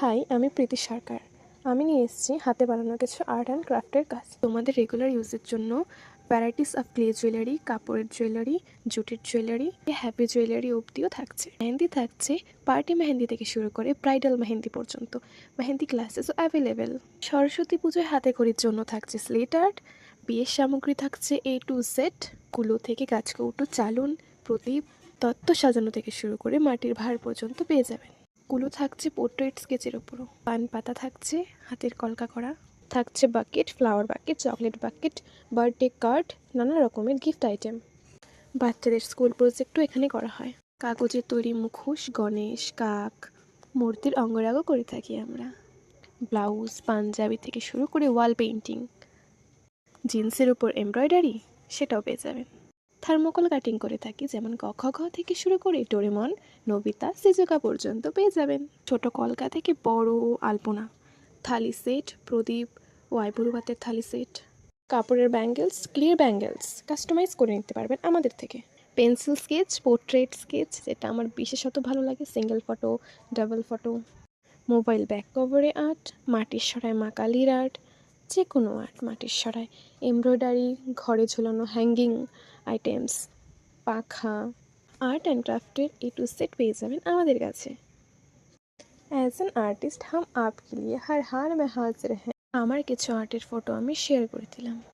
High, আমি প্রীতি সরকার। আমি নিয়ে এসেছি হাতে বানানো কিছু আর্ট অ্যান্ড ক্রাফটের কাজ। তোমাদের রেগুলার ইউজের জন্য ভ্যারাইটিস অফ ক্লে জুয়েলারি, কাপড়ের জুয়েলারি, জুটের জুয়েলারি, হ্যাপি জুয়েলারি অবধিও থাকছে। মেহেন্দি থাকছে পার্টি মেহেন্দি থেকে শুরু করে ব্রাইডাল মেহেন্দি পর্যন্ত। মেহেন্দি ক্লাসেসও অ্যাভেলেবেল। সরস্বতী পুজোয় হাতে খড়ির জন্য থাকছে স্লেট আর্ট। বিয়ের সামগ্রী থাকছে A to Z, কুলো থেকে গাছকৌটো, চালুন, প্রদীপ, তত্ত্ব সাজানো থেকে শুরু করে মাটির ভার পর্যন্ত পেয়ে যাবেন। কুলো থাকছে পোর্ট্রেট স্কেচের ওপরও। পান পাতা থাকছে হাতের কলকা করা। থাকছে bucket, flower bucket, chocolate bucket, birthday card, নানা রকমের গিফট আইটেম। বাচ্চাদের স্কুল প্রজেক্টও এখানে করা হয়। কাগজের তৈরি মুখোশ, গণেশ, কাক, মূর্তির অঙ্গরাগও করে থাকি আমরা। ব্লাউজ, পাঞ্জাবি থেকে শুরু করে ওয়াল পেইন্টিং, জিন্সের উপর এমব্রয়ডারি, সেটাও পেয়ে যাবেন। থার্মোকল কাটিং করে থাকি, যেমন ক খ গ থেকে শুরু করে ডোরেমন, নবিতা, সিজুকা পর্যন্ত পেয়ে যাবেন। ছোট কলকা থেকে বড় আলপনা, থালি সেট, প্রদীপ ও আইবুড়ো ভাতের থালি সেট, কাপড়ের ব্যাঙ্গেলস, ক্লিয়ার ব্যাঙ্গেলস কাস্টমাইজ করে নিতে পারবেন আমাদের থেকে। পেন্সিল স্কেচ, পোর্ট্রেট স্কেচ, যেটা আমার বিশেষত ভালো লাগে, single photo, double photo, mobile back কভারে আর্ট, মাটির সরাই মা কালীর আর্ট, যে কোনো আর্ট মাটির সরাই, এমব্রয়ডারি, ঘরে ঝোলানো হ্যাঙ্গিং আইটেমস, পাখা, আর্ট অ্যান্ড ক্রাফটের A to Z পেয়ে যাবেন আমাদের কাছে। অ্যাজ অ্যান আর্টিস্ট হাম আপকে লিয়ে হর হাল মে হাজির হ্যাঁ। আমার কিছু আর্টের ফটো আমি শেয়ার করে দিলাম।